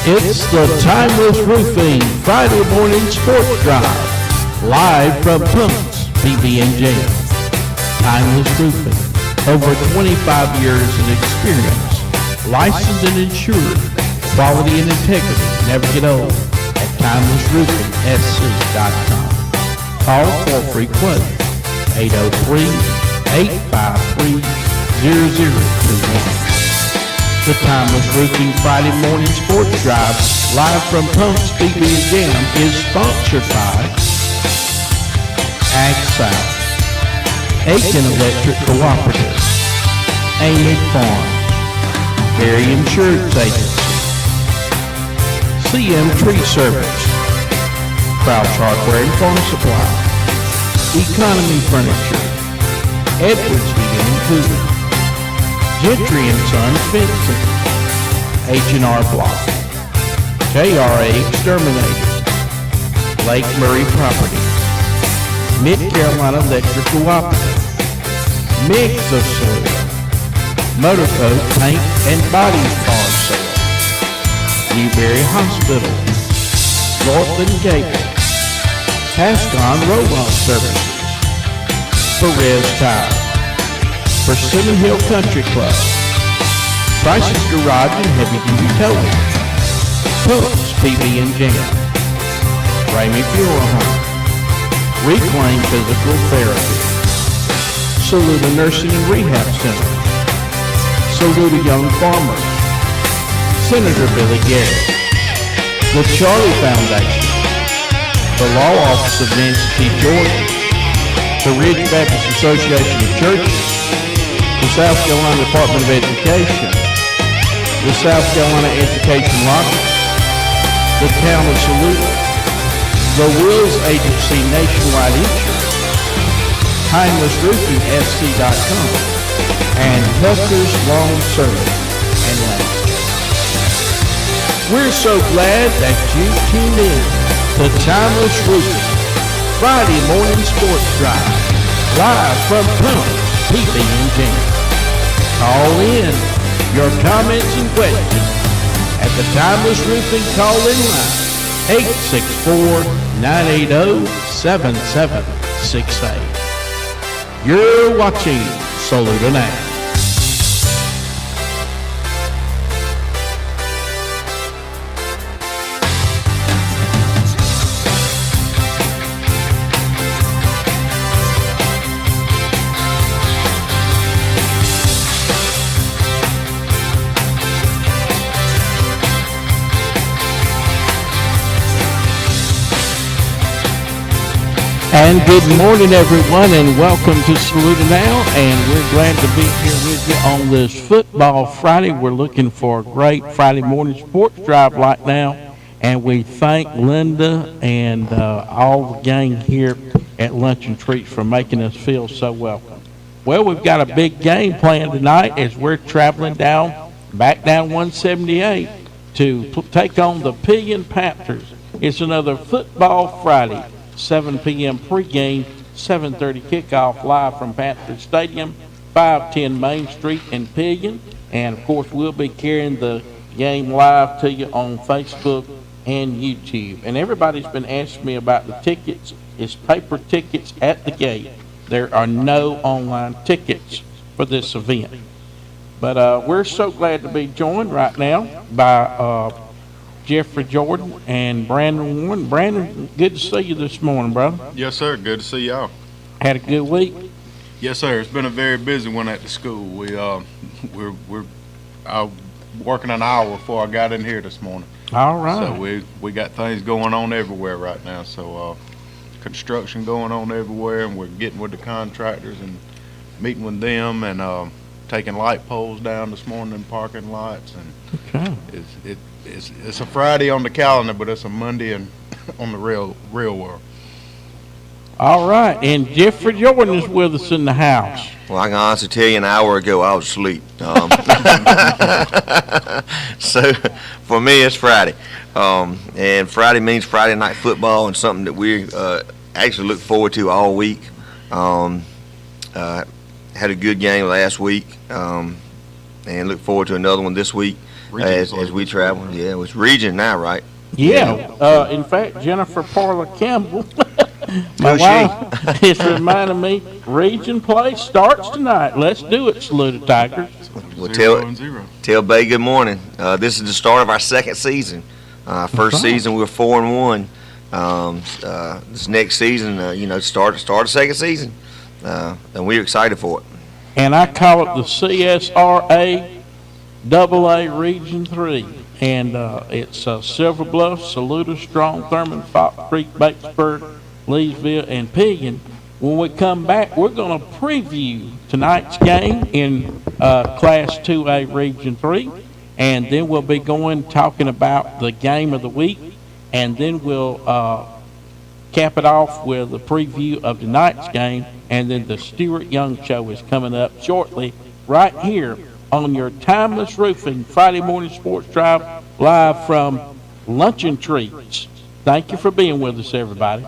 It's the Timeless Roofing Friday morning sports drive, live from Punks PB&J. Timeless Roofing, over 25 years of experience, licensed and insured, quality and integrity never get old at TimelessRoofingSC.com. Call for a free quote, 803-853-0021. The Timeless Roofing Friday morning sports drive, live from Punks PB and Jam, is sponsored by Ag South, Aiken Electric Cooperative, Amy Farm, Berry Insurance Agency, CM Tree Service, Crouch Hardware and Farm Supply, Economy Furniture, Edwards Heating and Cooling, Gentry & Sons Fencing, H&R Block, KRA Exterminator, Lake Murray Property, Mid-Carolina Electric Cooperative, Mix of Soil, Motorcoat Paint and Body Car Sale, Newberry Hospital, Northland Gable, Pascon Robot Services, Perez Tire, Persimmon Hill Country Club, Price's Garage and Heavy Duty Towing, Punks PB and Jam, Ramey Funeral Home, Reclaim Physical Therapy, Saluda Nursing and Rehab Center, Saluda Young Farmers, Senator Billy Garrett, the Charlie Foundation, the Law Office of Nancy T. Jordan, the Ridge Baptist Association of Churches, the South Carolina Department of Education, the South Carolina Education Lottery, the Town of Saluda, the Wills Agency Nationwide Insurance, TimelessRoofingSC.com, and Tucker's Lawn Service and Landscape. We're so glad that you tuned in to Timeless Roofing Friday morning sports drive, live from Punks PB&J. Call in your comments and questions at the Timeless Roofing call-in line, 864-980-7768. You're watching Saluda Now. And good morning, everyone, and welcome to Saluda Now, and we're glad to be here with you on this Football Friday. We're looking for a great Friday morning sports drive right now, and we thank Linda and all the gang here at Lunch and Treats for making us feel so welcome. Well, we've got a big game planned tonight as we're traveling back down 178 to take on the Pillion Panthers. It's another Football Friday. 7 p.m. pregame, 7:30 kickoff live from Panther Stadium, 510 Main Street in Pillion. And, of course, we'll be carrying the game live to you on Facebook and YouTube. And everybody's been asking me about the tickets. It's paper tickets at the gate. There are no online tickets for this event. But we're so glad to be joined right now by Jeffrey Jordan and Brandon Warren. Brandon, good to see you this morning, brother. Yes, sir. Good to see y'all. Had a good week? Yes, sir. It's been a very busy one at the school. We're working an hour before I got in here this morning. All right. So we got things going on everywhere right now. So construction going on everywhere, and we're getting with the contractors and meeting with them, and taking light poles down this morning in parking lots. And okay. It's a Friday on the calendar, but it's a Monday and on the real world. All right, and Jeffrey Jordan is with us in the house. Well, I can honestly tell you an hour ago I was asleep. So for me, it's Friday. And Friday means Friday night football, and something that we actually look forward to all week. Had a good game last week, and look forward to another one this week. as we travel. Yeah, it's region now, right? Yeah. In fact, Jennifer Parler Campbell, my Who's wife, is reminding me Region Play starts tonight. Let's do it, Saluda Tigers. Well, 0-0. tell Bay good morning. This is the start of our second season. First right. season we were 4-1. This next season, start a second season, and we're excited for it. And I call it the CSRA AA Region 3. And it's Silver Bluff, Saluda, Strong, Thurman, Fox Creek, Batesburg, Leesville, and Piggin. When we come back, we're going to preview tonight's game in Class 2A Region 3. And then we'll be talking about the game of the week. And then we'll cap it off with a preview of tonight's game. And then the Stuart Young Show is coming up shortly right here on your Timeless Roofing Friday morning sports drive live from Luncheon Treats. Thank you for being with us, everybody.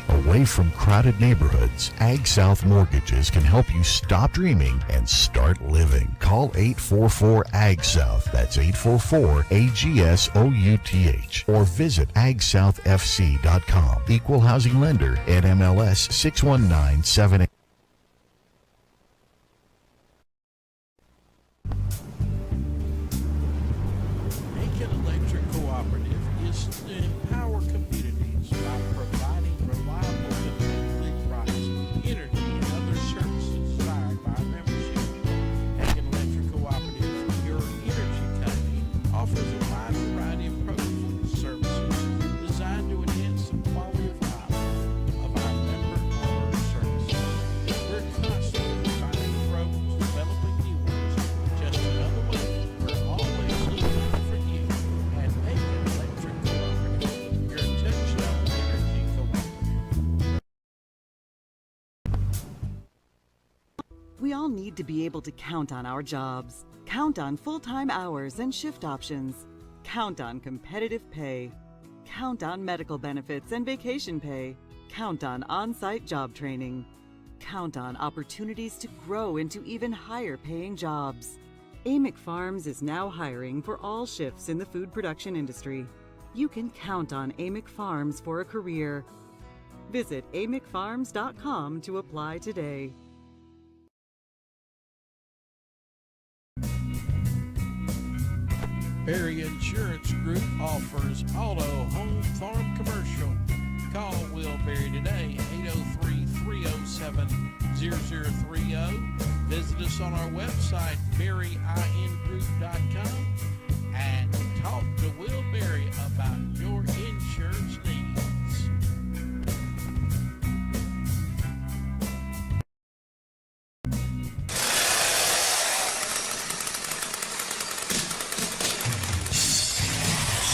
Away from crowded neighborhoods, Ag South Mortgages can help you stop dreaming and start living. Call 844-AG-SOUTH, that's 844-AGSOUTH, or visit agsouthfc.com. Equal housing lender, NMLS 61978. Aiken Electric Cooperative is to empower communities by providing reliable, competitively priced energy and other services desired by our membership. Aiken Electric Cooperative, your energy company, offers a wide variety of products and services designed to enhance the quality of life of our member owner services. We're constantly finding programs, developing new ones. Just another way. We're always looking for you at Aiken Electric Cooperative, your touchstone energy cooperative. We all need to be able to count on our jobs. Count on full-time hours and shift options. Count on competitive pay. Count on medical benefits and vacation pay. Count on on-site job training. Count on opportunities to grow into even higher paying jobs. Amick Farms is now hiring for all shifts in the food production industry. You can count on Amick Farms for a career. Visit amickfarms.com to apply today. Berry Insurance Group offers auto, home, farm, commercial. Call Will Berry today, 803-307-0030. Visit us on our website, berryingroup.com, and talk to Will Berry about your insurance needs.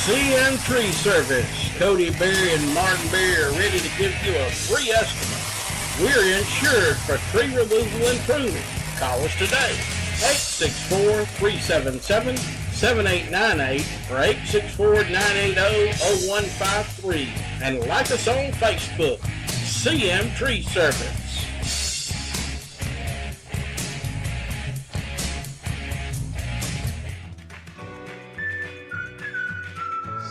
CM Tree Service. Cody Berry and Martin Berry are ready to give you a free estimate. We're insured for tree removal and pruning. Call us today, 864-377-7898 or 864-980-0153. And like us on Facebook, CM Tree Service.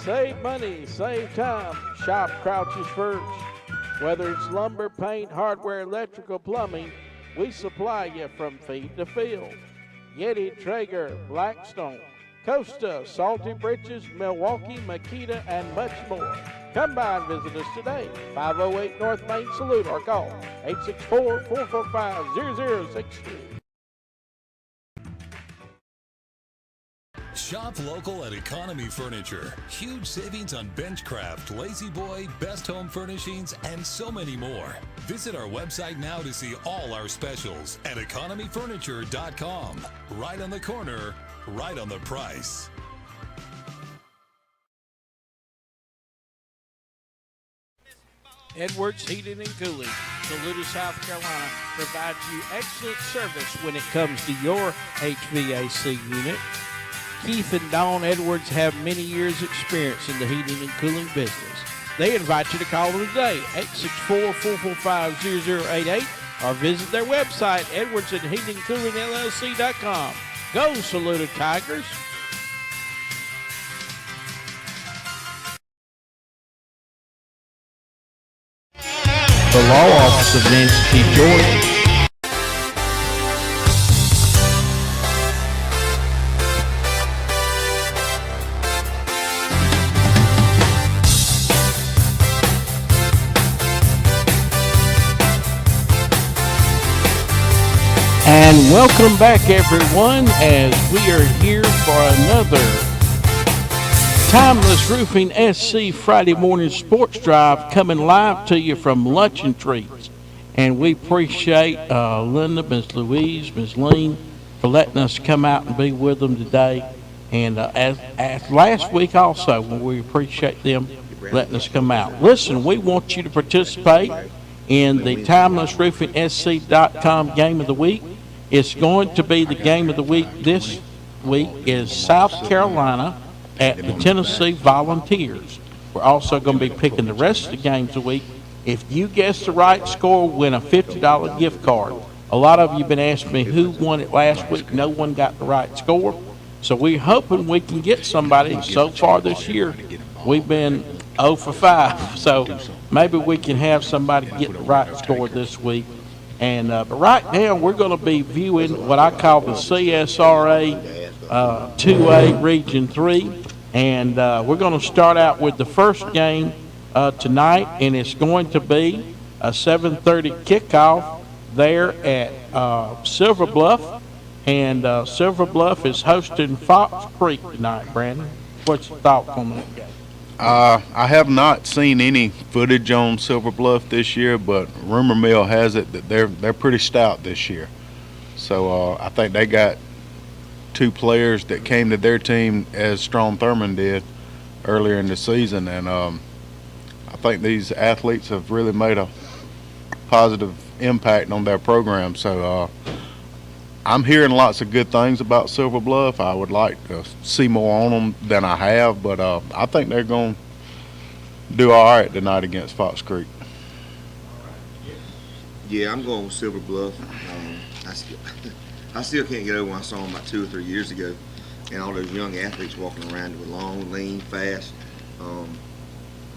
Save money, save time. Shop Crouch's first. Whether it's lumber, paint, hardware, electrical, plumbing, we supply you from feed to field. Yeti, Traeger, Blackstone, Costa, Salty Britches, Milwaukee, Makita, and much more. Come by and visit us today. 508 North Main Salute or call 864-445-0063. Shop local at Economy Furniture. Huge savings on Benchcraft, Lazy Boy, Best Home Furnishings, and so many more. Visit our website now to see all our specials at economyfurniture.com. Right on the corner, right on the price. Edwards Heating and Cooling, Saluda, South Carolina, provides you excellent service when it comes to your HVAC unit. Keith and Dawn Edwards have many years' experience in the heating and cooling business. They invite you to call them today, 864-445-0088, or visit their website, edwardsandheatingcoolingllc.com. Go, Saluda Tigers! law office of Nancy T. George. And welcome back, everyone, as we are here for another Timeless Roofing SC Friday morning sports drive coming live to you from Lunch and Treats. And we appreciate Linda, Ms. Louise, Ms. Lean for letting us come out and be with them today. And as last week also, we appreciate them letting us come out. Listen, we want you to participate in the TimelessRoofingSC.com Game of the Week. It's going to be the game of the week this week is South Carolina at the Tennessee Volunteers. We're also going to be picking the rest of the games of the week. If you guess the right score, win a $50 gift card. A lot of you have been asking me who won it last week. No one got the right score. So we're hoping we can get somebody. So far this year, we've been 0 for 5. So maybe we can have somebody get the right score this week. And but right now, we're going to be viewing what I call the CSRA 2A Region 3. And we're going to start out with the first game tonight, and it's going to be a 7:30 kickoff there at Silver Bluff. And Silver Bluff is hosting Fox Creek tonight, Brandon. What's your thoughts on that game? I have not seen any footage on Silver Bluff this year, but rumor mill has it that they're pretty stout this year. So I think they got 2 players that came to their team as Strom Thurmond did earlier in the season, and I think these athletes have really made a positive impact on their program. So I'm hearing lots of good things about Silver Bluff. I would like to see more on them than I have, but I think they're going to do all right tonight against Fox Creek. Yeah, I'm going with Silver Bluff. I still can't get over when I saw them about 2 or 3 years ago, and all those young athletes walking around with long, lean, fast.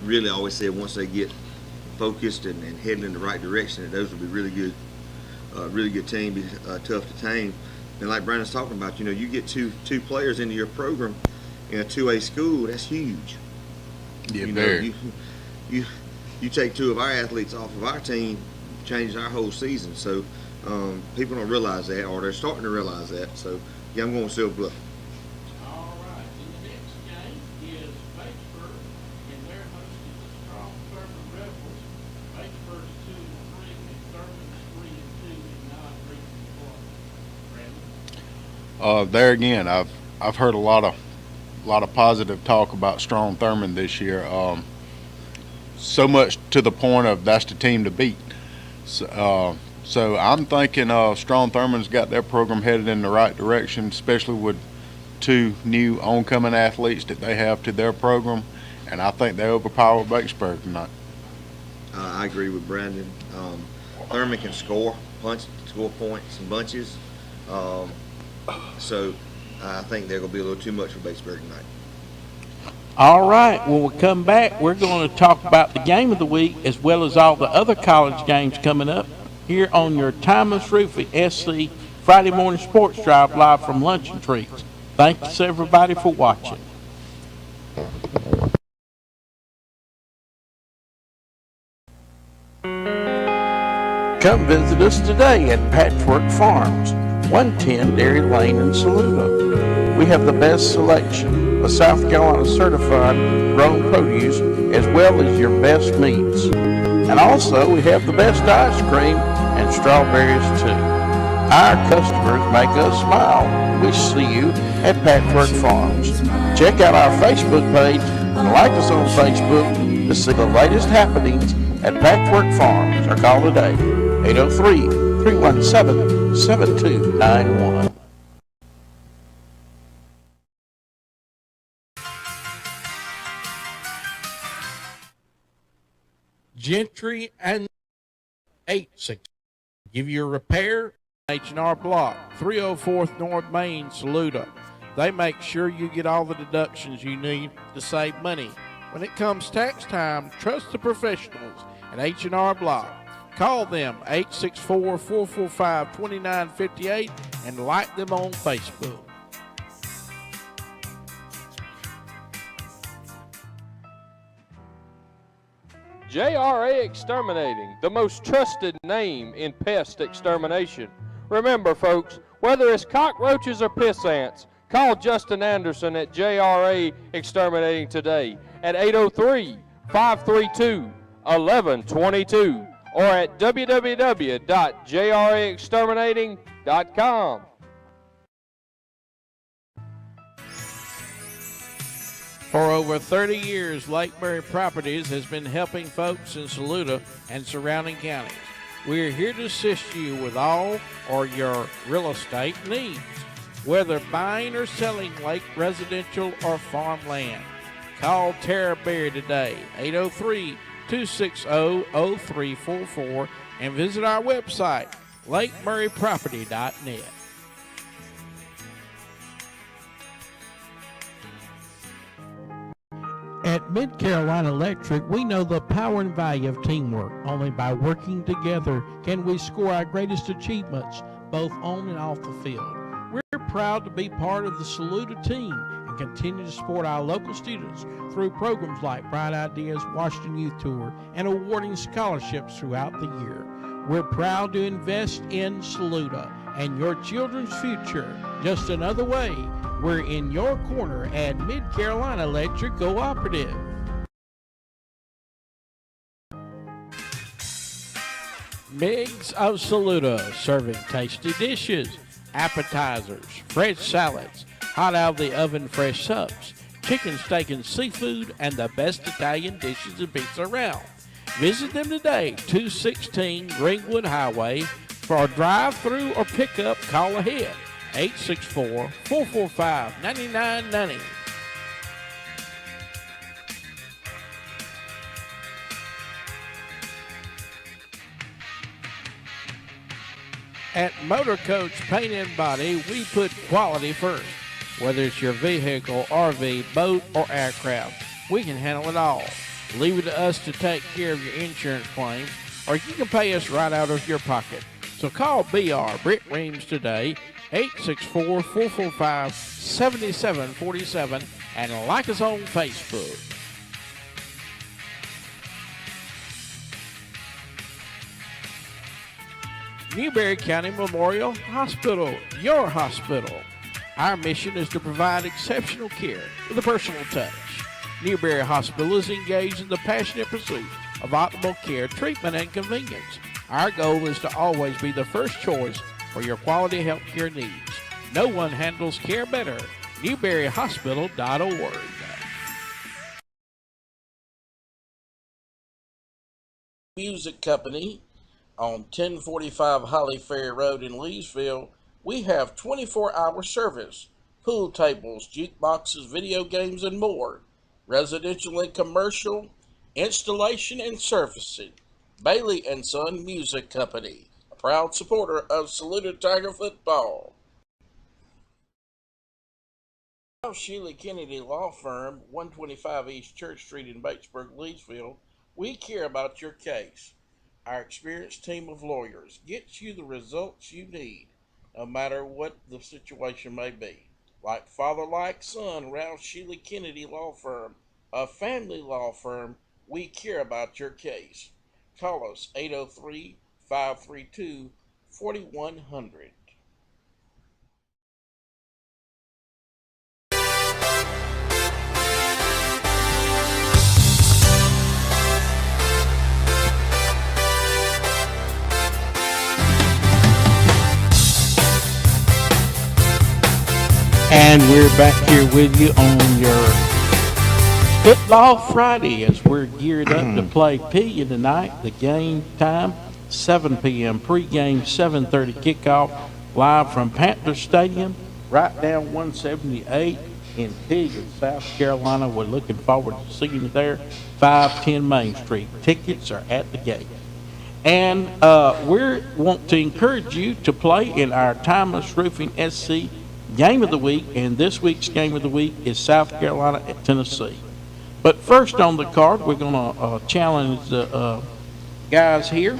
Really, I always said once they get focused and heading in the right direction, that those will be really good team, be tough to tame. And like Brandon's talking about, you get two players into your program in a 2A school, that's huge. Yeah, very. You take 2 of our athletes off of our team, changes our whole season. So people don't realize that, or they're starting to realize that. So yeah, I'm going with Silver Bluff. All right. And the next game is Batesburg, and they're hosting the Strom Thurmond Rebels. Batesburg's 2-3, and Thurman's 3-2 in non-region play. Brandon? There again, I've heard a lot of positive talk about Strom Thurmond this year. So much to the point of that's the team to beat. So I'm thinking Strom Thurmond's got their program headed in the right direction, especially with 2 new oncoming athletes that they have to their program, and I think they overpower Batesburg tonight. I agree with Brandon. Thurman can score points in bunches. So I think they're going to be a little too much for Batesburg tonight. All right. When we come back, we're going to talk about the game of the week as well as all the other college games coming up here on your Timeless Roofing SC Friday morning sports drive live from Lunch and Treats. Thanks everybody for watching. Come visit us today at Patchwork Farms, 110 Dairy Lane in Saluda. We have the best selection of South Carolina certified grown produce as well as your best meats. And also we have the best ice cream and strawberries too. Our customers make us smile. We see you at Patchwork Farms. Check out our Facebook page and like us on Facebook to see the latest happenings at Patchwork Farms, or call today, 803-317-7291. Gentry and H6 give you a repair. H&R Block, 304th North Main, Saluda. They make sure you get all the deductions you need to save money. When it comes tax time, trust the professionals at H&R Block. Call them 864-445-2958 and like them on Facebook. JRA Exterminating, the most trusted name in pest extermination. Remember, folks, whether it's cockroaches or piss ants, call Justin Anderson at JRA Exterminating today at 803-532-1122 or at www.jraexterminating.com. For over 30 years, Lake Murray Properties has been helping folks in Saluda and surrounding counties. We are here to assist you with all or your real estate needs, whether buying or selling lake residential or farmland. Call Tara Berry today, 803-260-0344, and visit our website, lakemurrayproperty.net. At Mid-Carolina Electric, we know the power and value of teamwork. Only by working together can we score our greatest achievements, both on and off the field. We're proud to be part of the Saluda team and continue to support our local students through programs like Bright Ideas, Washington Youth Tour, and awarding scholarships throughout the year. We're proud to invest in Saluda and your children's future. Just another way we're in your corner at Mid-Carolina Electric Cooperative. Migs of Saluda, serving tasty dishes, appetizers, fresh salads, hot out of the oven fresh subs, chicken, steak, and seafood, and the best Italian dishes and pizza around. Visit them today, 216 Greenwood Highway. For a drive-through or pickup, call ahead, 864-445-9990. At Motor Coach Paint and Body, we put quality first. Whether it's your vehicle, RV, boat, or aircraft, we can handle it all. Leave it to us to take care of your insurance claims, or you can pay us right out of your pocket. So call BR Britt Reams today, 864-445-7747, and like us on Facebook. Newberry County Memorial Hospital, your hospital. Our mission is to provide exceptional care with a personal touch. Newberry Hospital is engaged in the passionate pursuit of optimal care, treatment, and convenience. Our goal is to always be the first choice for your quality health care needs. No one handles care better. NewberryHospital.org. Music Company on 1045 Holly Ferry Road in Leesville. We have 24-hour service, pool tables, jukeboxes, video games, and more. Residential and commercial, installation and servicing. Bailey & Son Music Company, a proud supporter of Saluda Tiger football. Sheila Kennedy Law Firm, 125 East Church Street in Batesburg, Leesville. We care about your case. Our experienced team of lawyers gets you the results you need, no matter what the situation may be. Like father, like son, Ralph Sheila Kennedy Law Firm, a family law firm, we care about your case. Call us 803-532-4100. And we're back here with you on your Football Friday as we're geared up to play Pillion tonight. The game time, 7 p.m. Pre-game, 7:30 kickoff, live from Panther Stadium, right down 178 in Pillion, South Carolina. We're looking forward to seeing you there, 510 Main Street. Tickets are at the gate. And we want to encourage you to play in our Timeless Roofing SC Game of the Week, and this week's Game of the Week is South Carolina at Tennessee. But first on the card, we're going to challenge the guys here.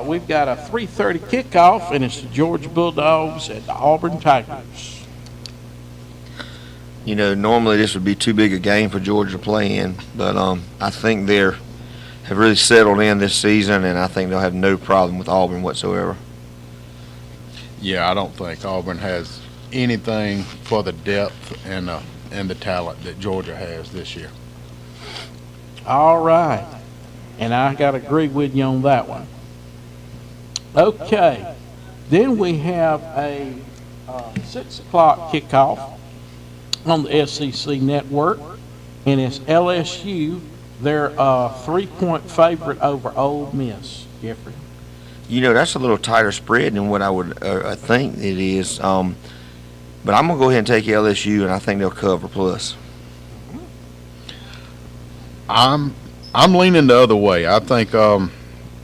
we've got a 3:30 kickoff, and it's the Georgia Bulldogs at the Auburn Tigers. You know, normally this would be too big a game for Georgia to play in, but I think they're have really settled in this season, and I think they'll have no problem with Auburn whatsoever. Yeah, I don't think Auburn has anything for the depth and the talent that Georgia has this year. All right. And I got to agree with you on that one. Okay. Then we have a 6 o'clock kickoff on the SEC network, and it's LSU. They're a 3-point favorite over Ole Miss, Jeffrey. You know, that's a little tighter spread than what I would think it is. But I'm going to go ahead and take LSU, and I think they'll cover plus. I'm leaning the other way. I think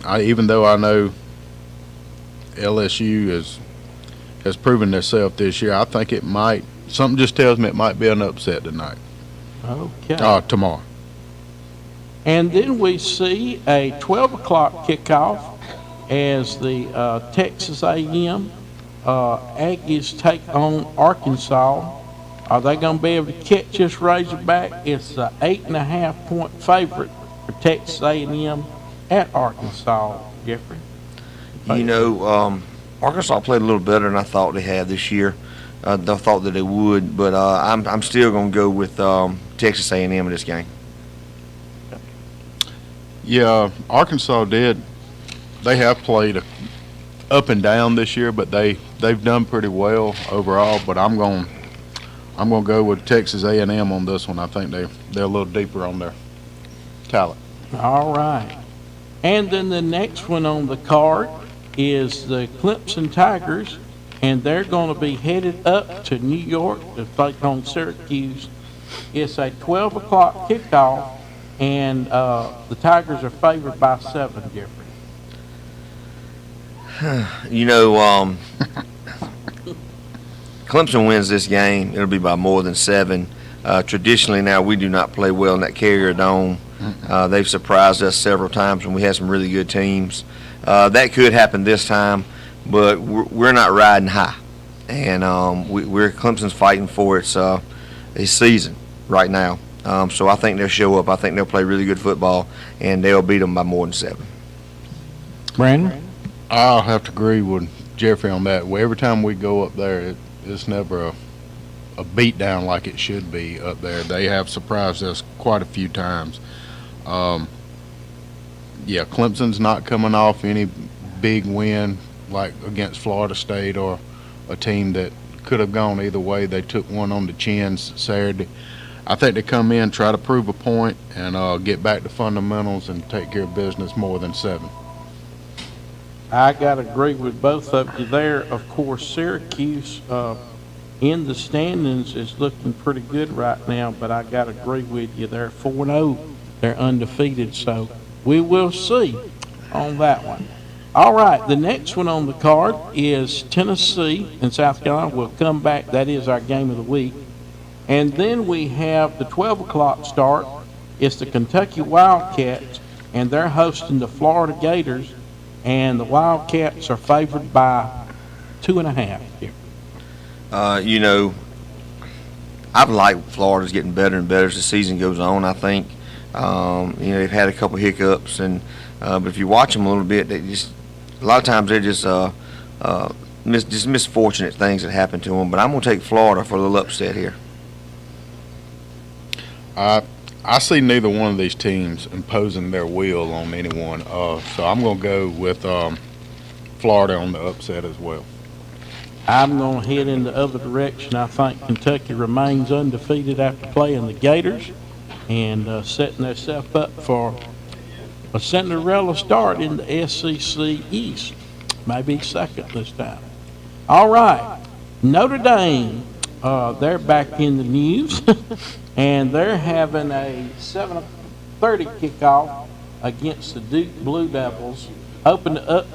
even though I know LSU has proven themselves this year, I think something just tells me it might be an upset tonight. Okay. Tomorrow. And then we see a 12 o'clock kickoff as the Texas A&M Aggies take on Arkansas. Are they going to be able to catch this Razorback? It's an 8.5 point favorite for Texas A&M at Arkansas, Jeffrey. You know, Arkansas played a little better than I thought they had this year. I thought that they would, but I'm still going to go with Texas A&M in this game. Yeah, Arkansas did. They have played up and down this year, but they've done pretty well overall. But I'm going to go with Texas A&M on this one. I think they're a little deeper on their talent. All right. And then the next one on the card is the Clemson Tigers, and they're going to be headed up to New York to take on Syracuse. It's a 12 o'clock kickoff, and the Tigers are favored by 7, Jeffrey. You know, Clemson wins this game. It'll be by more than 7. Traditionally now we do not play well in that Carrier Dome. They've surprised us several times when we had some really good teams. That could happen this time, but we're not riding high. And Clemson's fighting for its season right now. So I think they'll show up. I think they'll play really good football, and they'll beat them by more than 7. Brandon? I'll have to agree with Jeffrey on that. Every time we go up there, it's never a beat down like it should be up there. They have surprised us quite a few times. Yeah, Clemson's not coming off any big win like against Florida State or a team that could have gone either way. They took one on the chin Saturday. I think they come in, try to prove a point, and get back to fundamentals and take care of business more than 7. I got to agree with both of you there. Of course, Syracuse in the standings is looking pretty good right now, but I got to agree with you. They're 4-0. They're undefeated, so we will see on that one. All right, the next one on the card is Tennessee and South Carolina. We'll come back. That is our game of the week. And then we have the 12 o'clock start. It's the Kentucky Wildcats, and they're hosting the Florida Gators, and the Wildcats are favored by 2.5. You know, I've liked Florida's getting better and better as the season goes on. I think you know, they've had a couple hiccups, and but if you watch them a little bit, they just a lot of times they're just misfortunate things that happen to them. But I'm going to take Florida for a little upset here. I see neither one of these teams imposing their will on anyone, so I'm going to go with Florida on the upset as well. I'm going to head in the other direction. I think Kentucky remains undefeated after playing the Gators and setting themselves up for a Cinderella start in the SEC East. Maybe second this time. All right, Notre Dame, they're back in the news, and they're having a 7:30 kickoff against the Duke Blue Devils, hoping to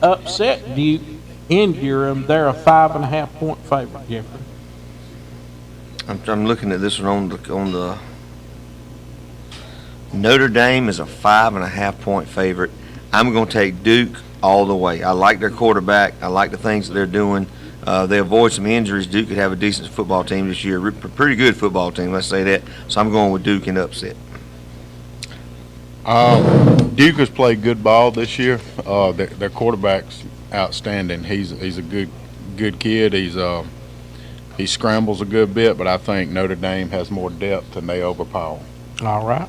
upset Duke in Durham. They're a 5.5 point favorite, Jeffrey. I'm looking at this one on the Notre Dame is a 5.5 point favorite. I'm going to take Duke all the way. I like their quarterback. I like the things that they're doing. They avoid some injuries. Duke could have a decent football team this year, pretty good football team, let's say that. So I'm going with Duke in upset. Duke has played good ball this year. Their quarterback's outstanding. He's a good kid. He scrambles a good bit, but I think Notre Dame has more depth and they overpower. All right.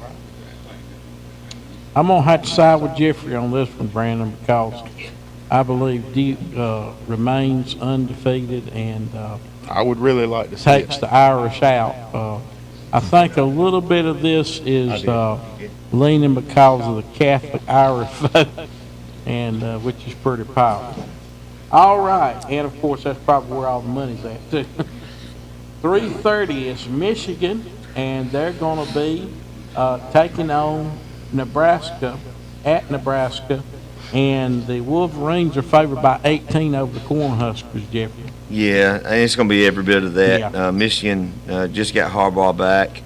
I'm going to have to side with Jeffrey on this one, Brandon, because I believe Duke remains undefeated and I would really like to see takes it. the Irish out. I think a little bit of this is leaning because of the Catholic Irish vote, and which is pretty powerful. All right, and of course that's probably where all the money's at too. 3:30 is Michigan, and they're going to be taking on Nebraska at Nebraska, and the Wolverines are favored by 18 over the Cornhuskers, Jeffrey. Yeah, and it's going to be every bit of that. Yeah. Michigan just got Harbaugh back.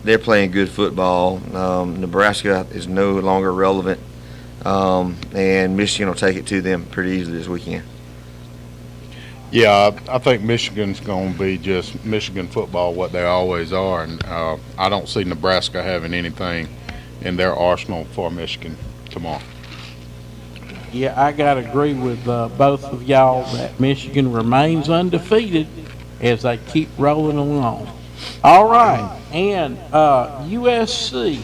They're playing good football. Nebraska is no longer relevant, and Michigan will take it to them pretty easily this weekend. Yeah, I think Michigan's going to be just Michigan football, what they always are, and I don't see Nebraska having anything in their arsenal for Michigan tomorrow. Yeah, I got to agree with both of y'all that Michigan remains undefeated as they keep rolling along. All right, and USC,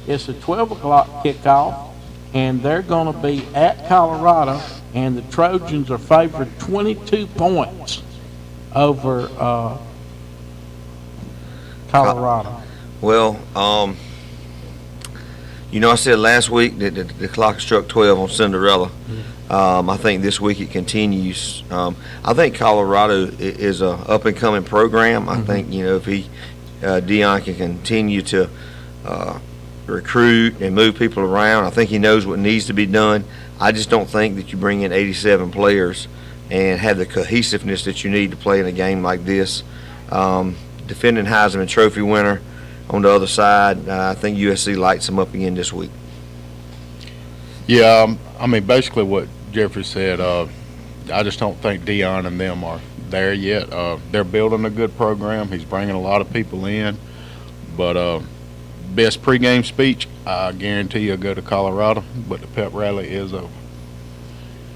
it's a 12 o'clock kickoff, and they're going to be at Colorado, and the Trojans are favored 22 points over Colorado. Well, I said last week that the clock struck 12 on Cinderella. I think this week it continues. I think Colorado is a up-and-coming program. I think, if Deion can continue to recruit and move people around, I think he knows what needs to be done. I just don't think that you bring in 87 players and have the cohesiveness that you need to play in a game like this. Defending Heisman Trophy winner on the other side, I think USC lights them up again this week. Yeah, basically what Jeffrey said, I just don't think Deion and them are there yet. They're building a good program. He's bringing a lot of people in. But best pregame speech, I guarantee you'll go to Colorado, but the pep rally is over.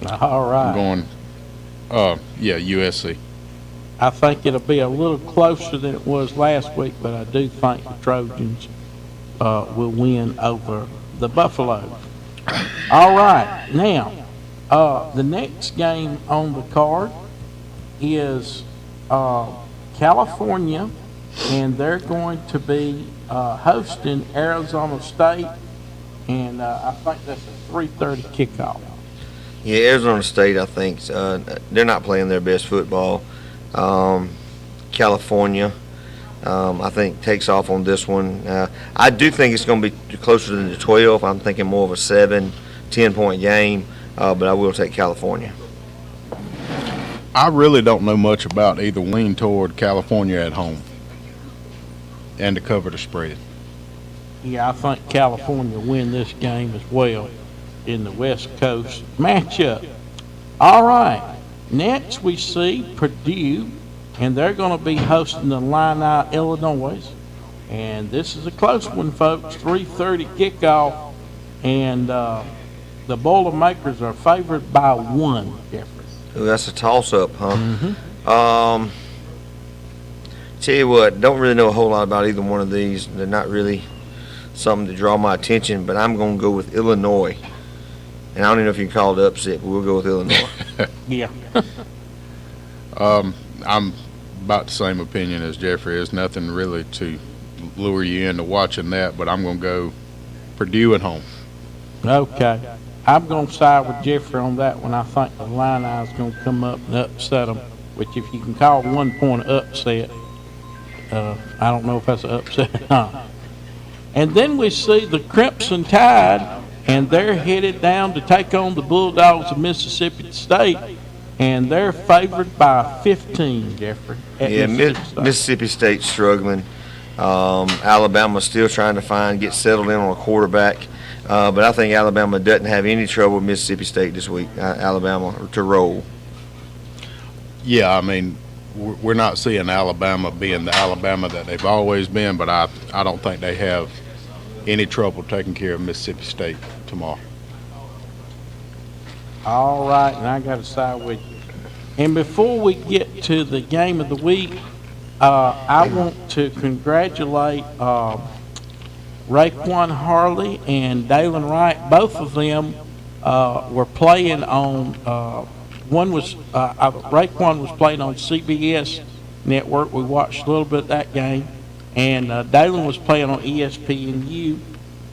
All right. I'm going, USC. I think it'll be a little closer than it was last week, but I do think the Trojans will win over the Buffaloes. All right, now, the next game on the card is California, and they're going to be hosting Arizona State, and I think that's a 3:30 kickoff. Yeah, Arizona State, I think, they're not playing their best football. California, I think, takes off on this one. I do think it's going to be closer than the 12. I'm thinking more of a 7-10-point game, but I will take California. I really don't know much about either lean toward California at home and to cover the spread. Yeah, I think California win this game as well in the West Coast matchup. All right, next we see Purdue, and they're going to be hosting the Illini, Illinois. And this is a close one, folks, 3:30 kickoff, and the Boilermakers are favored by 1, Jeffrey. Ooh, that's a toss-up, huh? Mm-hmm. Tell you what, don't really know a whole lot about either one of these. They're not really something to draw my attention, but I'm going to go with Illinois. And I don't even know if you can call it upset, but we'll go with Illinois. Yeah. I'm about the same opinion as Jeffrey. There's nothing really to lure you into watching that, but I'm going to go Purdue at home. Okay. I'm going to side with Jeffrey on that one. I think the Illini is going to come up and upset them, which if you can call 1 point upset, I don't know if that's an upset or not. And then we see the Crimson Tide, and they're headed down to take on the Bulldogs of Mississippi State, and they're favored by 15, Jeffrey. Mississippi State's struggling. Alabama's still trying to get settled in on a quarterback. But I think Alabama doesn't have any trouble with Mississippi State this week. Alabama to roll. Yeah, I mean, we're not seeing Alabama being the Alabama that they've always been, but I don't think they have any trouble taking care of Mississippi State tomorrow. All right, and I got to side with you. And before we get to the game of the week, I want to congratulate Raekwon Harley and Dalen Wright. Both of them were playing on. Raekwon was playing on CBS Network. We watched a little bit of that game, and Dalen was playing on ESPNU.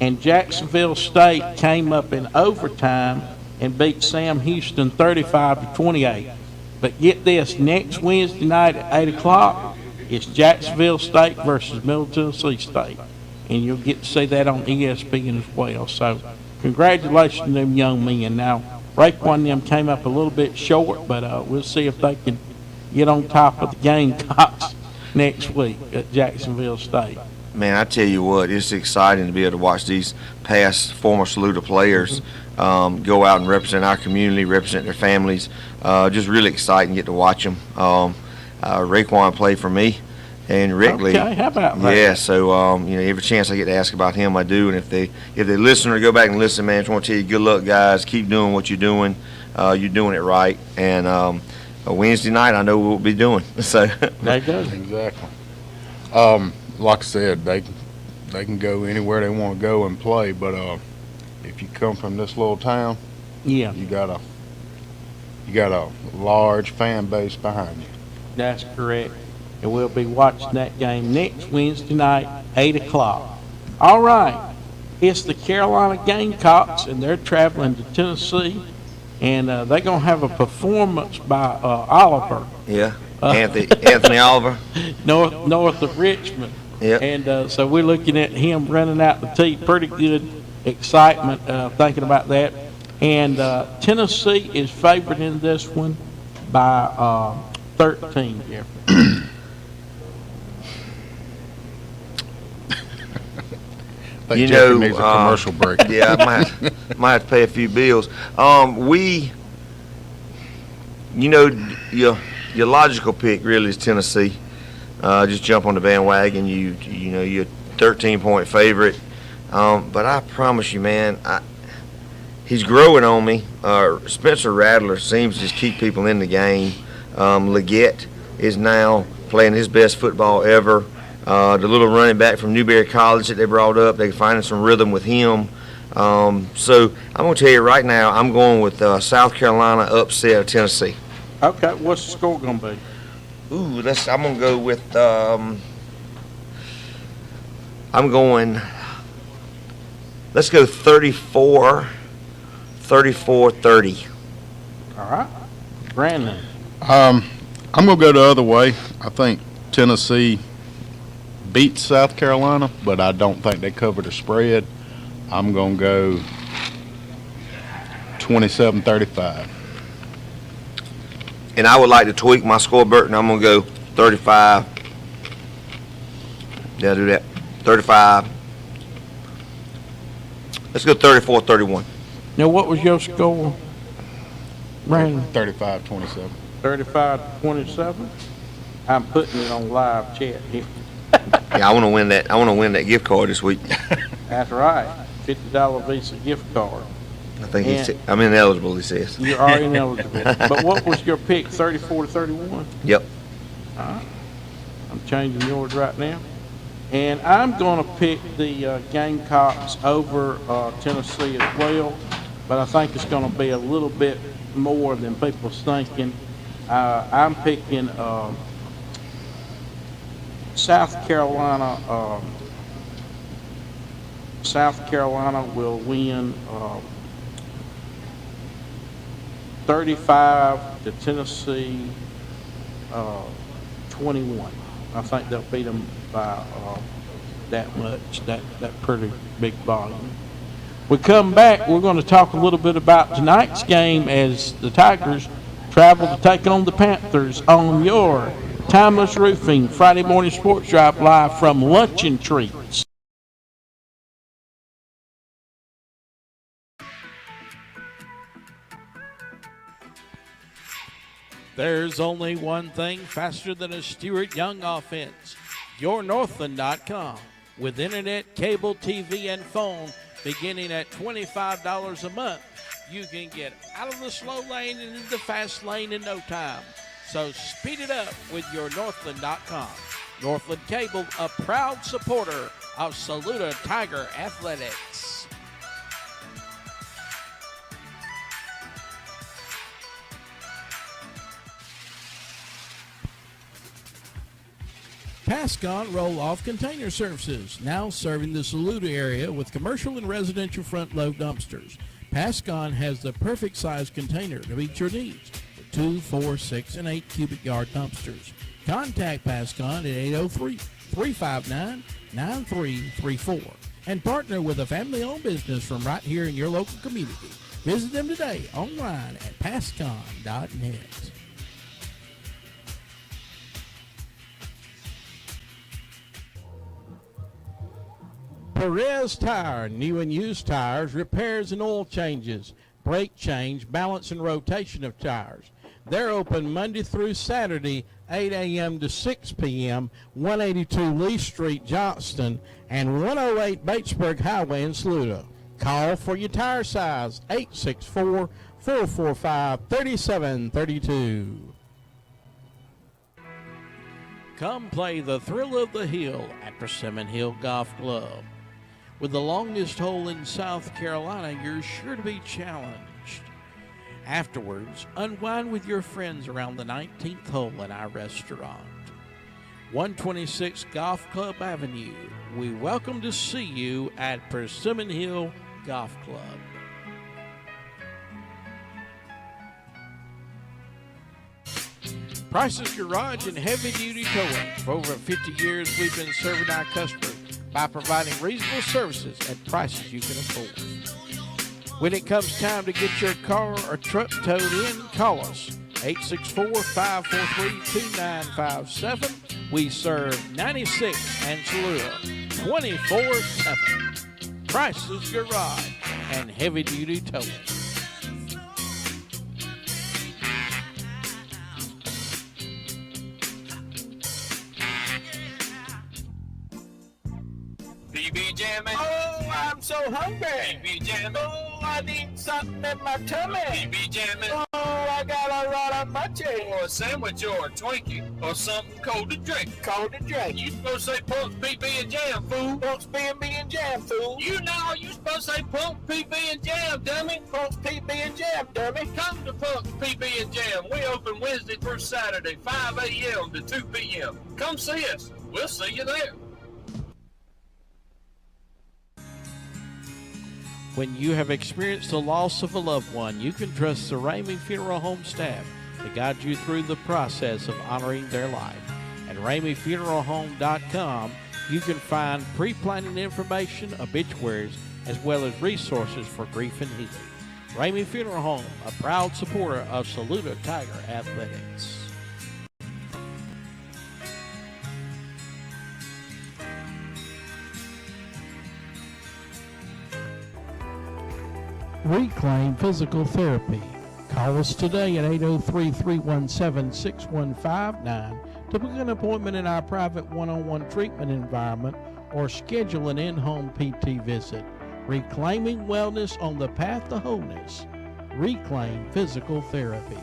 And Jacksonville State came up in overtime and beat Sam Houston 35-28. But get this, next Wednesday night at 8 o'clock, it's Jacksonville State versus Middle Tennessee State. And you'll get to see that on ESPN as well. So congratulations to them young men. Now, Raekwon and them came up a little bit short, but we'll see if they can get on top of the Gamecocks next week at Jacksonville State. Man, I tell you what, it's exciting to be able to watch these past former Saluda players go out and represent our community, represent their families. Just really exciting to get to watch them. Raekwon played for me and Wrigley. Okay, how about that? Yeah, so every chance I get to ask about him, I do. And if they listen or go back and listen, man, I just want to tell you, good luck, guys. Keep doing what you're doing. You're doing it right. And a Wednesday night, I know what we'll be doing. So There you go. Exactly. Like I said, they can go anywhere they want to go and play, but if you come from this little town, Yeah, you got a large fan base behind you. that's correct. And we'll be watching that game next Wednesday night, 8 o'clock. All right, it's the Carolina Gamecocks, and they're traveling to Tennessee, and they're going to have a performance by Oliver, yeah, Anthony Oliver. north of Richmond. Yeah. And so we're looking at him running out the tee. Pretty good excitement thinking about that. And Tennessee is favored in this one by 13, Jeffrey. I think Jeffrey needs a commercial break. Yeah, I might have to pay a few bills. Your logical pick really is Tennessee. Just jump on the bandwagon. You're a 13-point favorite. But I promise you, man, he's growing on me. Spencer Rattler seems to just keep people in the game. Leggett is now playing his best football ever. The little running back from Newberry College that they brought up, they're finding some rhythm with him. So I'm going to tell you right now, I'm going with South Carolina upset of Tennessee. Okay, what's the score going to be? Ooh, I'm going to go with, let's go 34-30. All right. Brandon. I'm going to go the other way. I think Tennessee beats South Carolina, but I don't think they cover the spread. I'm going to go 27-35. And I would like to tweak my score, Burton. I'm going to go 35. Yeah, I'll do that. 35. Let's go 34-31. Now, what was your score, Brandon? 35-27. 35-27? I'm putting it on live chat here. Yeah, I want to win that. I want to win that gift card this week. That's right. $50 Visa gift card. I think I'm ineligible, he says. You are ineligible. But what was your pick, 34-31? Yep. All right. I'm changing yours right now. And I'm going to pick the Gamecocks over Tennessee as well, but I think it's going to be a little bit more than people's thinking. I'm picking South Carolina. South Carolina will win 35 to Tennessee 21. I think they'll beat them by that much, that pretty big volume. We come back, we're going to talk a little bit about tonight's game as the Tigers travel to take on the Panthers on your Timeless Roofing Friday Morning Sports Drive live from Luncheon Treats. There's only one thing faster than a Stuart Young offense. YourNorthland.com. With internet, cable, TV, and phone beginning at $25 a month, you can get out of the slow lane and into the fast lane in no time. So speed it up with YourNorthland.com. Northland Cable, a proud supporter of Saluda Tiger Athletics. Pascon Roll-Off Container Services, now serving the Saluda area with commercial and residential front-load dumpsters. Pascon has the perfect size container to meet your needs with 2, 4, 6, and 8 cubic yard dumpsters. Contact Pascon at 803-359-9334 and partner with a family-owned business from right here in your local community. Visit them today online at pascon.net. Perez Tire, new and used tires, repairs and oil changes, brake change, balance and rotation of tires. They're open Monday through Saturday, 8 a.m. to 6 p.m., 182 Lee Street, Johnston, and 108 Batesburg Highway in Saluda. Call for your tire size, 864-445-3732. Come play the thrill of the hill at Persimmon Hill Golf Club. With the longest hole in South Carolina, you're sure to be challenged. Afterwards, unwind with your friends around the 19th hole in our restaurant. 126 Golf Club Avenue. We welcome to see you at Persimmon Hill Golf Club. Price's Garage and Heavy Duty Towing. For over 50 years, we've been serving our customers by providing reasonable services at prices you can afford. When it comes time to get your car or truck towed in, call us 864-543-2957. We serve 96 and Saluda 24/7. Price's Garage and Heavy Duty Towing. BB jamming. Oh, I'm so hungry. BB jamming. Oh, I need something in my tummy. BB jamming. Oh, I got a lot of munching. Or a sandwich or a Twinkie or something cold to drink. Cold to drink. You supposed to say Punk's PB and Jam, fool. Punk's PB and Jam, fool. You know you supposed to say Punk's PB and Jam, dummy. Punk's PB and Jam, dummy. Come to Punk's PB and Jam. We open Wednesday through Saturday, 5 a.m. to 2 p.m. Come see us. We'll see you there. When you have experienced the loss of a loved one, you can trust the Ramey Funeral Home staff to guide you through the process of honoring their life. At RameyFuneralHome.com, you can find pre-planning information, obituaries, as well as resources for grief and healing. Ramey Funeral Home, a proud supporter of Saluda Tiger Athletics. Reclaim Physical Therapy. Call us today at 803-317-6159 to book an appointment in our private one-on-one treatment environment or schedule an in-home PT visit. Reclaiming wellness on the path to wholeness. Reclaim Physical Therapy.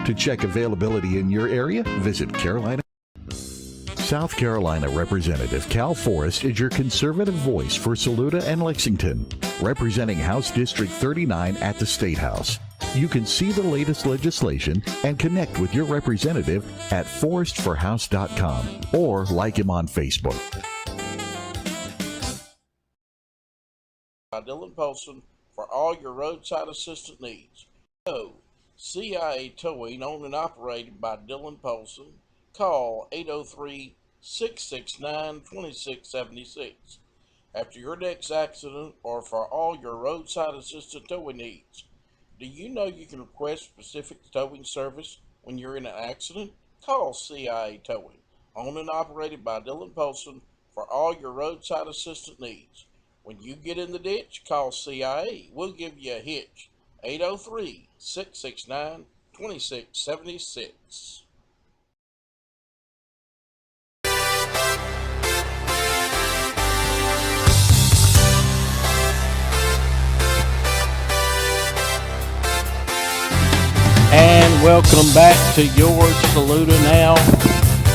To check availability in your area, visit Carolina. South Carolina Representative Cal Forrest is your conservative voice for Saluda and Lexington, representing House District 39 at the State House. You can see the latest legislation and connect with your representative at forestforhouse.com or like him on Facebook. Dylan Polson for all your roadside assistance needs. CIA Towing, owned and operated by Dylan Polson. Call 803-669-2676. After your next accident or for all your roadside assistance towing needs. Do you know you can request specific towing service when you're in an accident? Call CIA Towing, owned and operated by Dylan Polson, for for all your roadside assistance needs. When you get in the ditch, call CIE. We'll give you a hitch. 803-669-2676. And welcome back to your Saluda Now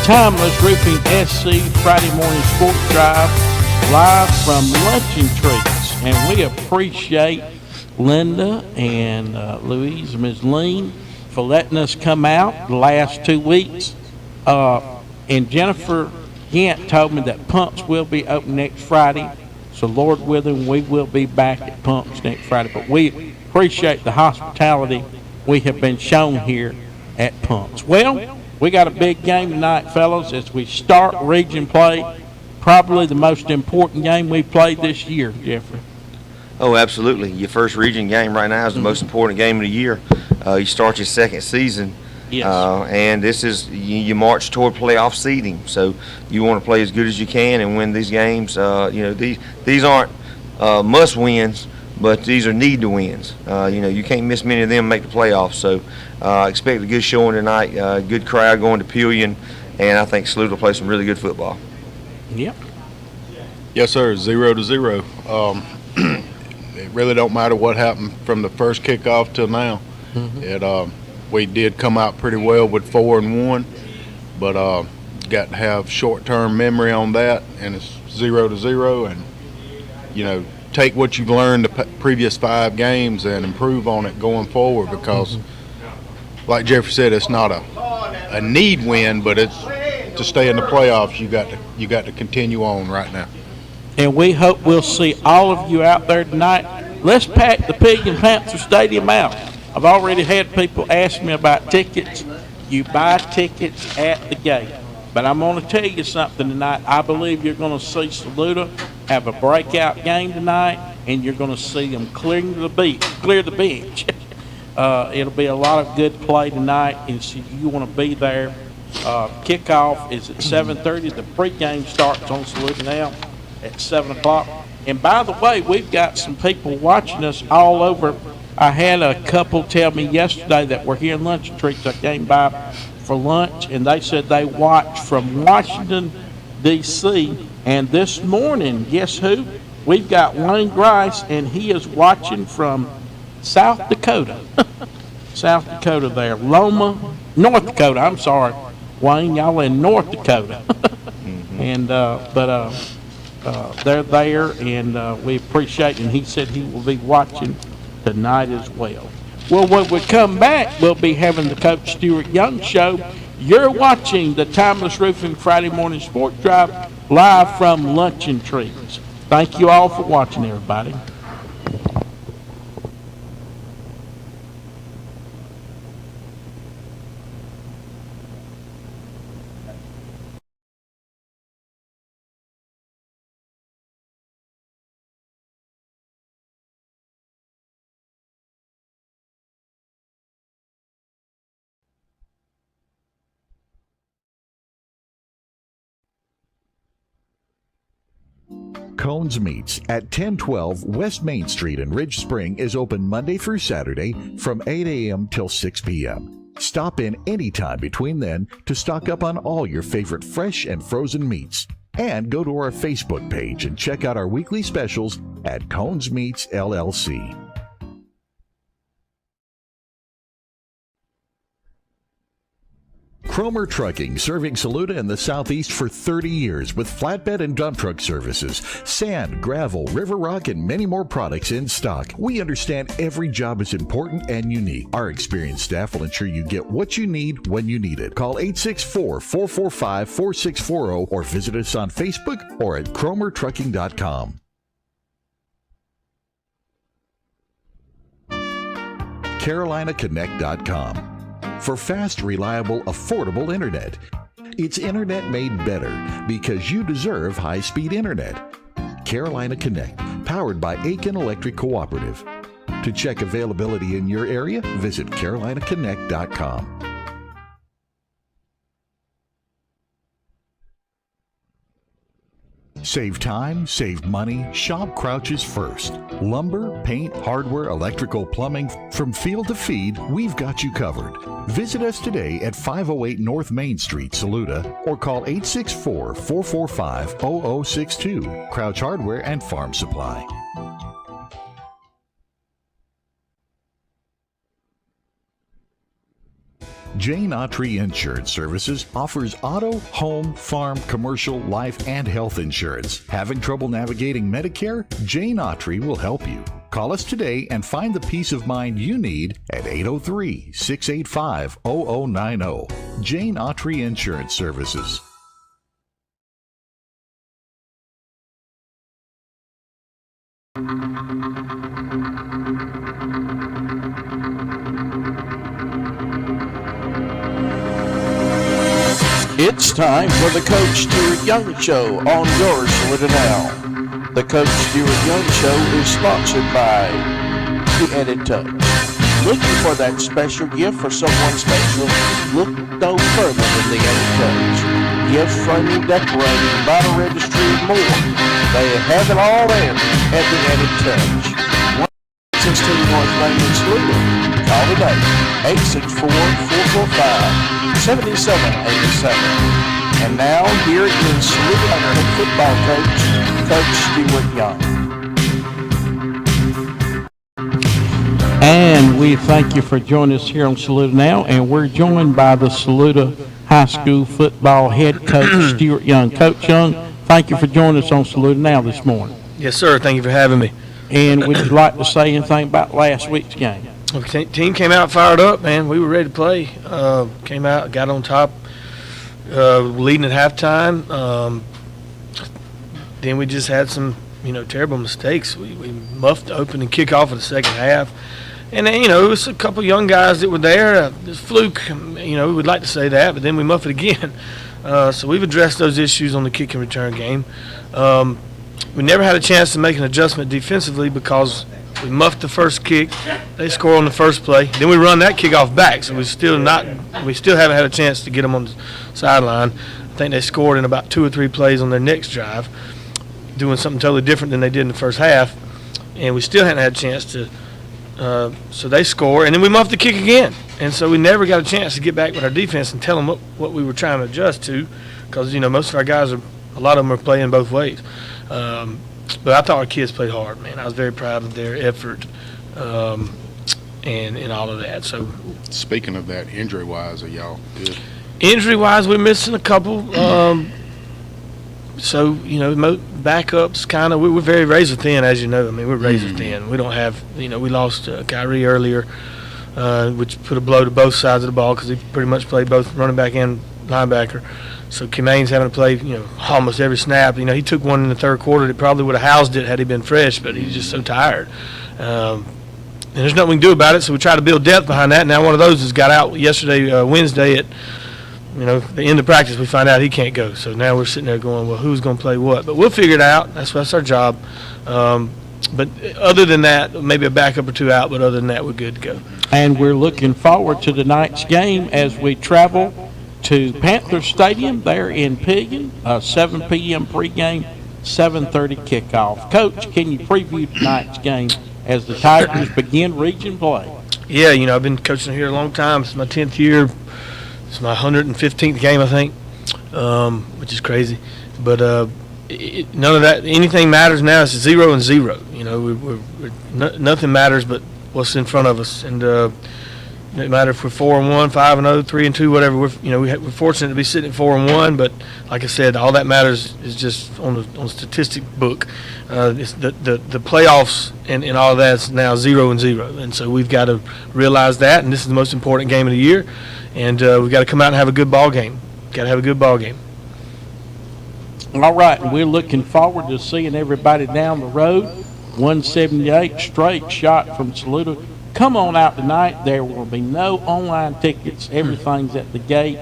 Timeless Roofing SC Friday morning sports drive, live from Luncheon Treats. And we appreciate Linda and Louise, Ms. Lean, for letting us come out the last 2 weeks. And Jennifer Gant told me that Pumps will be open next Friday. So Lord willing, we will be back at Pumps next Friday. But we appreciate the hospitality we have been shown here at Pumps. Well, we got a big game tonight, fellas, as we start region play. Probably the most important game we played this year, Jeffrey. Oh, absolutely. Your first region game right now is the most important game of the year. You start your second season. Yes. And this is, you march toward playoff seeding. So you want to play as good as you can and win these games. These aren't must wins, but these are need to wins. You can't miss many of them and make the playoffs. So expect a good showing tonight, good crowd going to Pillion, and I think Saluda will play some really good football. Yep. Yes, sir. 0-0. It really don't matter what happened from the first kickoff till now. We did come out pretty well with 4-1, but got to have short-term memory on that, and it's 0-0. And take what you've learned the previous 5 games and improve on it going forward, because like Jeffrey said, it's not a need win, but it's to stay in the playoffs. You got to continue on right now. And we hope we'll see all of you out there tonight. Let's pack the Pillion Panther Stadium out. I've already had people ask me about tickets. You buy tickets at the gate. But I'm going to tell you something tonight. I believe you're going to see Saluda have a breakout game tonight, and you're going to see them clear the bench. It'll be a lot of good play tonight, and so you want to be there. Kickoff is at 7:30. The pregame starts on Saluda Now at 7 o'clock. And by the way, we've got some people watching us all over. I had a couple tell me yesterday that we're here in Luncheon Treats. I came by for lunch, and they said they watched from Washington, D.C. And this morning, guess who? We've got Wayne Grice, and he is watching from South Dakota. South Dakota there. North Dakota, I'm sorry. Wayne, y'all in North Dakota. And they're there, and we appreciate it. And he said he will be watching tonight as well. Well, when we come back, we'll be having the Coach Stuart Young Show. You're watching the Timeless Roofing Friday Morning Sports Drive live from Luncheon Treats. Thank you all for watching, everybody. Cones Meats at 1012 West Main Street in Ridge Spring is open Monday through Saturday from 8 a.m. till 6 p.m. Stop in anytime between then to stock up on all your favorite fresh and frozen meats. And go to our Facebook page and check out our weekly specials at Cones Meats LLC. Cromer Trucking, serving Saluda and the Southeast for 30 years with flatbed and dump truck services, sand, gravel, river rock, and many more products in stock. We understand every job is important and unique. Our experienced staff will ensure you get what you need when you need it. Call 864-445-4640 or visit us on Facebook or at cromertrucking.com. CarolinaConnect.com. For fast, reliable, affordable internet. It's internet made better because you deserve high-speed internet. Carolina Connect, powered by Aiken Electric Cooperative. To check availability in your area, visit carolinaconnect.com. Save time, save money, shop Crouch's first. Lumber, paint, hardware, electrical, plumbing, from field to feed, we've got you covered. Visit us today at 508 North Main Street, Saluda, or call 864-445-0062. Crouch Hardware and Farm Supply. Jane Autry Insurance Services offers auto, home, farm, commercial, life, and health insurance. Having trouble navigating Medicare? Jane Autry will help you. Call us today and find the peace of mind you need at 803-685-0090. Jane Autry Insurance Services. It's time for the Coach Stewart Young Show on your Saluda Now. The Coach Stewart Young Show is sponsored by The Added Touch. Looking for that special gift for someone special? Look no further than The Added Touch. Gift framing, decorating, vinyl registry, and more. They have it all there at The Added Touch. 116 North Main in Saluda. Call today, 864-445-7787. And now, here is Saluda head football coach, Coach Stewart Young. And we thank you for joining us here on Saluda Now, and we're joined by the Saluda High School football head coach, Stewart Young. Coach Young, thank you for joining us on Saluda Now this morning. Yes, sir. Thank you for having me. And would you like to say anything about last week's game? The team came out fired up, man. We were ready to play. Came out, got on top, leading at halftime. Then we just had some, terrible mistakes. We muffed the opening kickoff of the second half. And then, it was a couple young guys that were there. This fluke, we would like to say that, but then we muffed it again. So we've addressed those issues on the kick and return game. We never had a chance to make an adjustment defensively because we muffed the first kick. They score on the first play. Then we run that kickoff back, so we still haven't had a chance to get them on the sideline. I think they scored in about 2 or 3 plays on their next drive, doing something totally different than they did in the first half, and we still hadn't had a chance to. So they score, and then we muffed the kick again, and so we never got a chance to get back with our defense and tell them what we were trying to adjust to, because most of our guys a lot of them are playing both ways. But I thought our kids played hard, man. I was very proud of their effort and all of that. So, Speaking of that, injury-wise, are y'all good? Injury-wise, we're missing a couple. Backups kind of. We're very razor thin, as you know. I mean, we're razor thin. We don't have, we lost Kyrie earlier, which put a blow to both sides of the ball because he pretty much played both running back and linebacker. So Kimane's having to play, almost every snap. He took one in the third quarter that probably would have housed it had he been fresh, but he's just so tired. And there's nothing we can do about it, so we try to build depth behind that. Now one of those has got out yesterday, Wednesday at, the end of practice. We find out he can't go. So now we're sitting there going, well, who's going to play what? But we'll figure it out. That's our job. But other than that, maybe a backup or two out, but other than that, we're good to go. And we're looking forward to tonight's game as we travel to Panther Stadium there in Pilgrim, 7 p.m. pregame, 7:30 kickoff. Coach, can you preview tonight's game as the Tigers begin region play? Yeah, I've been coaching here a long time. It's my 10th year. It's my 115th game, I think, which is crazy. But none of that. Anything matters now. It's 0-0. Nothing matters but what's in front of us. And no matter if we're 4-1, 5-0, 3-2, whatever. We're fortunate to be sitting at 4-1. But like I said, all that matters is just on the statistic book. It's the playoffs and all of that's now 0-0, and so we've got to realize that. And this is the most important game of the year. And we've got to come out and have a good ball game. Got to have a good ball game. All right, and we're looking forward to seeing everybody down the road. 178 straight shot from Saluda. Come on out tonight. There will be no online tickets. Everything's at the gate.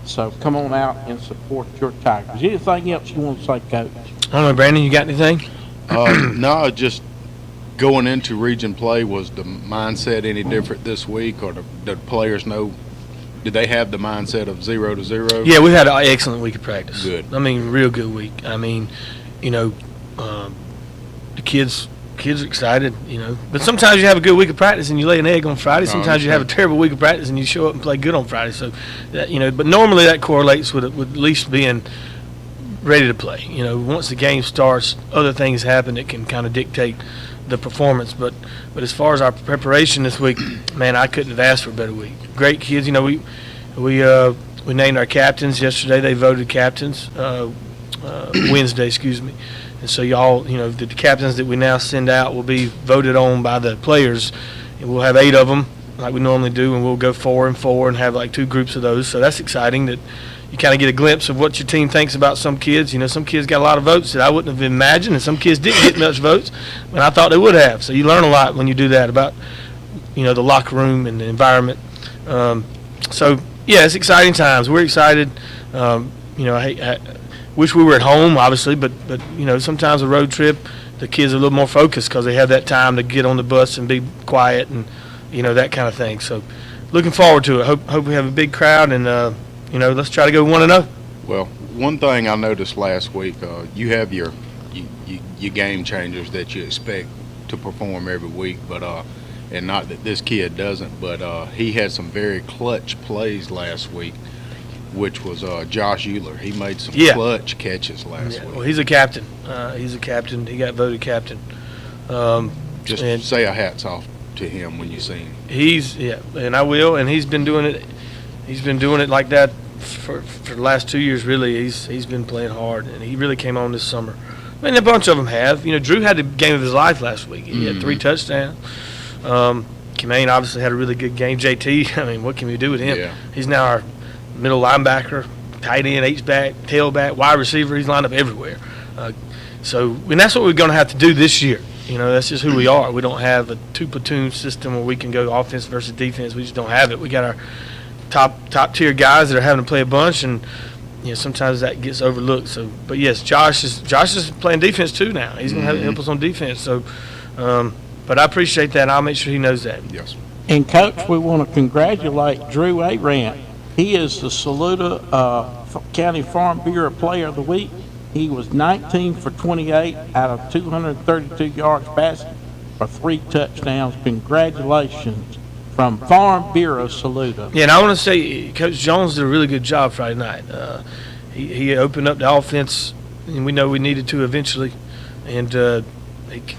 So come on out and support your Tigers. Anything else you want to say, Coach? I don't know, Brandon, you got anything? No, just going into region play, was the mindset any different this week, or did players know? Did they have the mindset of 0-0? Yeah, we had an excellent week of practice. Good. I mean, real good week. I mean, the kids are excited, But sometimes you have a good week of practice and you lay an egg on Friday. Sometimes you have a terrible week of practice and you show up and play good on Friday. So, that, but normally that correlates with at least being ready to play. Once the game starts, other things happen that can kind of dictate the performance. But as far as our preparation this week, man, I couldn't have asked for a better week. Great kids. We named our captains yesterday. They voted captains Wednesday, excuse me. And so y'all, the captains that we now send out will be voted on by the players. And we'll have 8 of them like we normally do, and we'll go 4 and 4 and have like 2 groups of those. So that's exciting that you kind of get a glimpse of what your team thinks about some kids. Some kids got a lot of votes that I wouldn't have imagined, and some kids didn't get much votes, but I thought they would have. So you learn a lot when you do that about, the locker room and the environment. So, yeah, it's exciting times. We're excited. I wish we were at home, obviously, but sometimes a road trip, the kids are a little more focused because they have that time to get on the bus and be quiet and, that kind of thing. So looking forward to it. Hope we have a big crowd, and, let's try to go 1-0. Well, one thing I noticed last week, you have your game changers that you expect to perform every week, but and not that this kid doesn't, but he had some very clutch plays last week, which was Josh Euler. He made some clutch catches last week. Well, he's a captain. He got voted captain. Just say a hats off to him when you see him. And I will. And he's been doing it. He's been doing it like that for the last 2 years. Really, he's been playing hard, and he really came on this summer. I mean, a bunch of them have. Drew had the game of his life last week. He had 3 touchdowns. Kemaine obviously had a really good game. JT, I mean, what can we do with him? Yeah. He's now our middle linebacker, tight end, H-back, tailback, wide receiver. He's lined up everywhere. And that's what we're going to have to do this year. That's just who we are. We don't have a 2-platoon system where we can go offense versus defense. We just don't have it. We got our top tier guys that are having to play a bunch, and sometimes that gets overlooked. So, but yes, Josh is playing defense too now. He's going to help us on defense. So, but I appreciate that. And I'll make sure he knows that. Yes. And, Coach, we want to congratulate Drew Arant. He is the Saluda County Farm Bureau Player of the Week. He was 19 for 28 out of 232 yards passing for 3 touchdowns. Congratulations from Farm Bureau Saluda. Yeah, and I want to say Coach Jones did a really good job Friday night. He opened up the offense, and we know we needed to eventually. And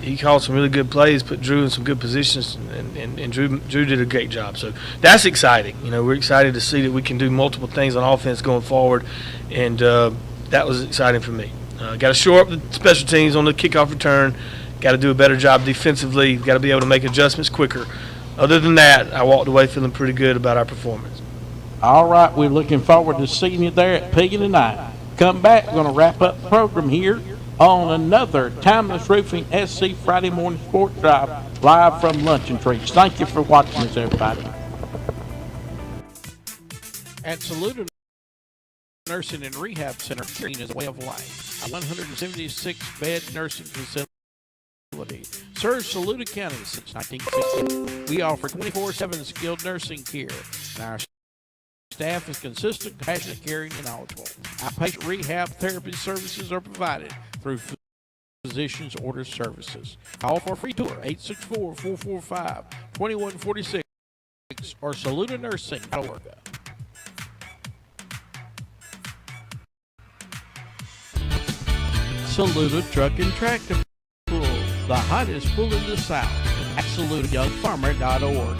he called some really good plays, put Drew in some good positions, and Drew did a great job. So that's exciting. We're excited to see that we can do multiple things on offense going forward, and that was exciting for me. Got to shore up the special teams on the kickoff return. Got to do a better job defensively. Got to be able to make adjustments quicker. Other than that, I walked away feeling pretty good about our performance. All right, we're looking forward to seeing you there at Piggy tonight. Come back, we're going to wrap up the program here on another Timeless Roofing SC Friday Morning Sports Drive live from Luncheon Trees. Thank you for watching us, everybody. At Saluda Nursing and Rehab Center, caring is a way of life. A 176-bed nursing facility serves Saluda County since 1960. We offer 24/7 skilled nursing care, and our staff is consistent, compassionate, caring, and knowledgeable. Outpatient rehab therapy services are provided through Physicians Order Services. Call for a free tour, 864-445-2146 or SaludaNursing.org. Saluda Truck and Tractor Pool, the hottest pool in the South, at SaludaYoungFarmer.org.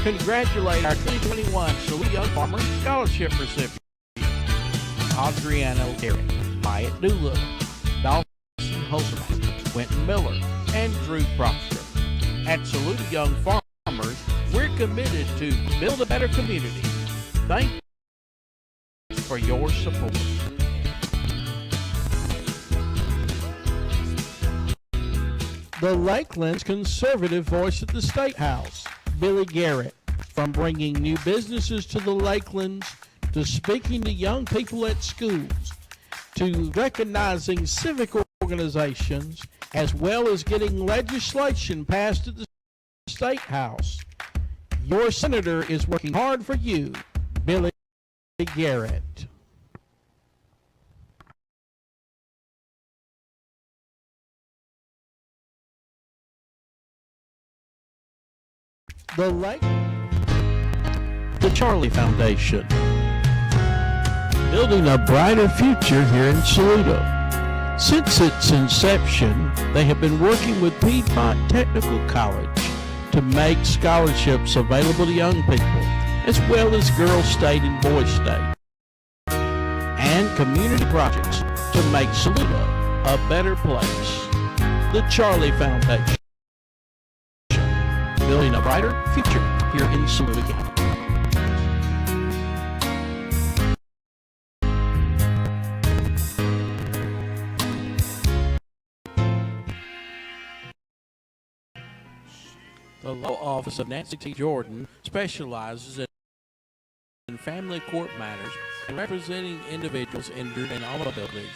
Congratulate our 2021 Saluda Young Farmer Scholarship recipients: Adriano Terry, Myatt Doolittle, Dawson Holzman, Quentin Miller, and Drew Proctor. At Saluda Young Farmers, we're committed to build a better community. Thank you for your support. The Lakeland's conservative voice at the State House, Billy Garrett. From bringing new businesses to the Lakelands, to speaking to young people at schools, to recognizing civic organizations, as well as getting legislation passed at the State House. Your senator is working hard for you, Billy Garrett. The Charlie Foundation, building a brighter future here in Saluda. Since its inception, they have been working with Piedmont Technical College to make scholarships available to young people, as well as Girls State and Boys State, and community projects to make Saluda a better place. The Charlie Foundation, building a brighter future here in Saluda County. The law office of Nancy T. Jordan specializes in family court matters and representing individuals injured in automobile collisions.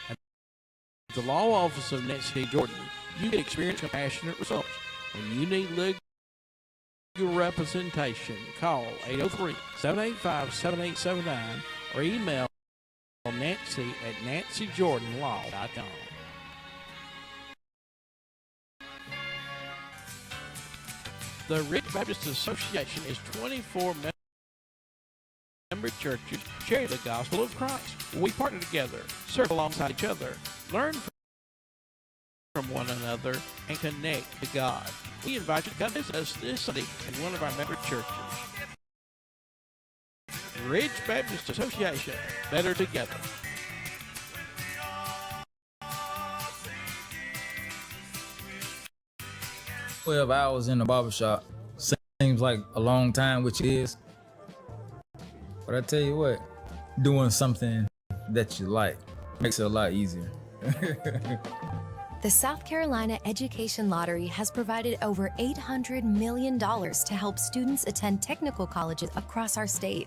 At the law office of Nancy T. Jordan, you can experience compassionate results. When you need legal representation, call 803-785-7879 or email Nancy at nancyjordanlaw.com. The Ridge Baptist Association is 24 member churches sharing the gospel of Christ. We partner together, serve alongside each other, learn from one another, and connect to God. We invite you to come visit us this Sunday in one of our member churches. Ridge Baptist Association, better together. 12 hours in the barbershop seems like a long time, which it is. But I tell you what, doing something that you like makes it a lot easier. The South Carolina Education Lottery has provided over $800 million to help students attend technical colleges across our state,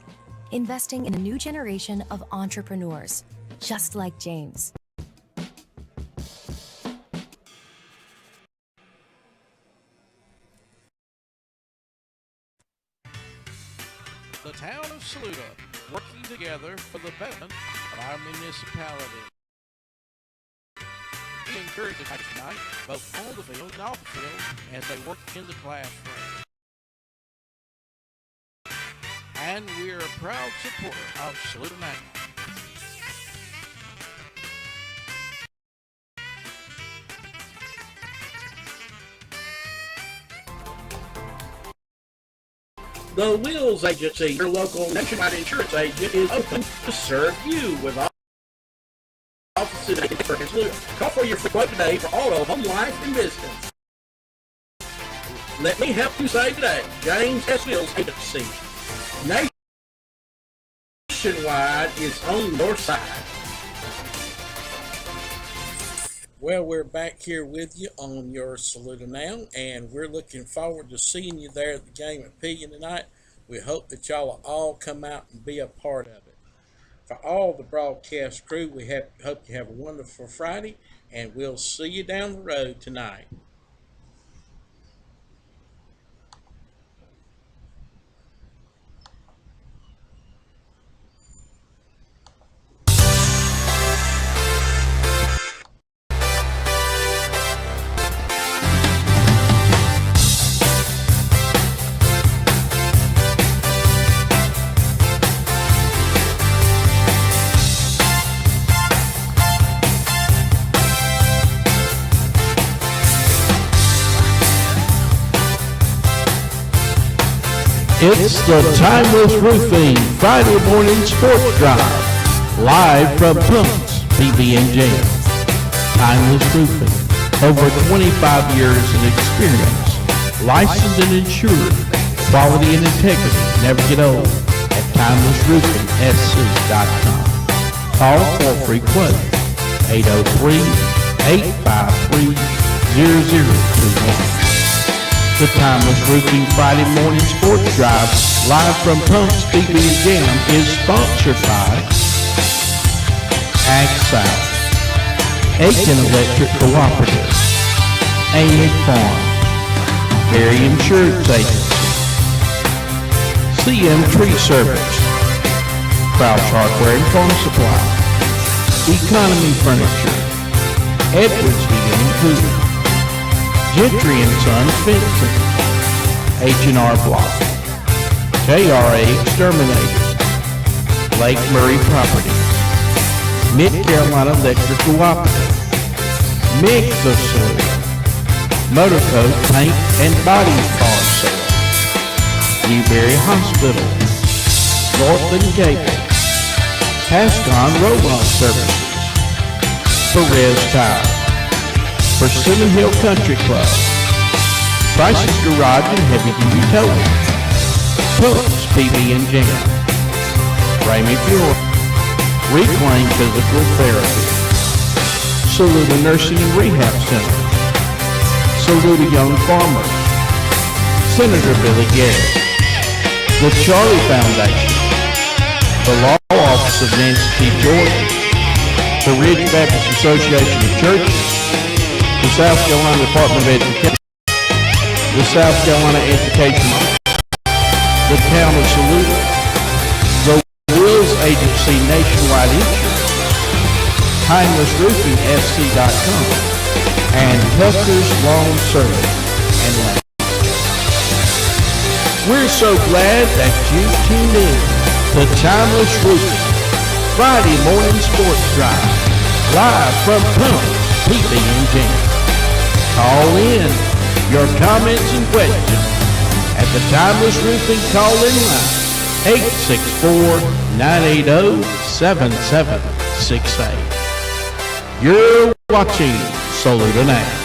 investing in a new generation of entrepreneurs, just like James. The town of Saluda, working together for the betterment of our municipality. We encourage the guys tonight, both on the field and off the field, as they work in the classroom. And we are a proud supporter of Saluda Now. The Wills Agency, your local nationwide insurance agent, is open to serve you with offices for Saluda. Call for your free quote today for auto, home, life, and business. Let me help you save today. James S. Wills Agency. Nationwide is on your side. Well, we're back here with you on your Saluda Now, and we're looking forward to seeing you there at the game at Pillion tonight. We hope that y'all will all come out and be a part of it. For all the broadcast crew, we hope you have a wonderful Friday, and we'll see you down the road tonight. It's the Timeless Roofing Friday morning sports drive, live from Punk's PB&J. Timeless Roofing, over 25 years in experience, licensed and insured, quality and integrity never get old at TimelessRoofingSC.com. Call for a free quote, 803-853-0021. The Timeless Roofing Friday morning sports drive, live from Punk's BB and Jam, is sponsored by Ag South, Aiken Electric Cooperative, Amick Farm, Berry Insurance Agency, CM Tree Service, Crouch Hardware and Farm Supply, Economy Furniture, Edwards Heating and Cooling, Gentry & Sons Fencing, H&R Block. JRA Exterminator, Lake Murray Property, Mid-Carolina Electric Cooperative, Mixosaur, Motorcoat Paint and Body Car Sale, Newberry Hospital, Northland Gable, Pascon Roll-On Services, Perez Tire, Persimmon Hill Country Club, Price's Garage and Heavy Duty Towing, Phillips PB and Jam, Ramey Fuel, Reclaim Physical Therapy, Saluda Nursing and Rehab Center, Saluda Young Farmers, Senator Billy Garrett, the Charlie Foundation, the Law Office of Nancy T. Jordan, the Ridge Baptist Association of Churches, the South Carolina Department of Education, the South Carolina Education, the Town of Saluda, the Wills Agency Nationwide Insurance, TimelessRoofingSC.com, and Tucker's Lawn Service and Land. We're so glad that you tuned in to Timeless Roofing Friday morning sports drive, live from Pumps PB and Jam. Call in your comments and questions at the Timeless Roofing call-in line, 864-980-7768. You're watching Saluda Now.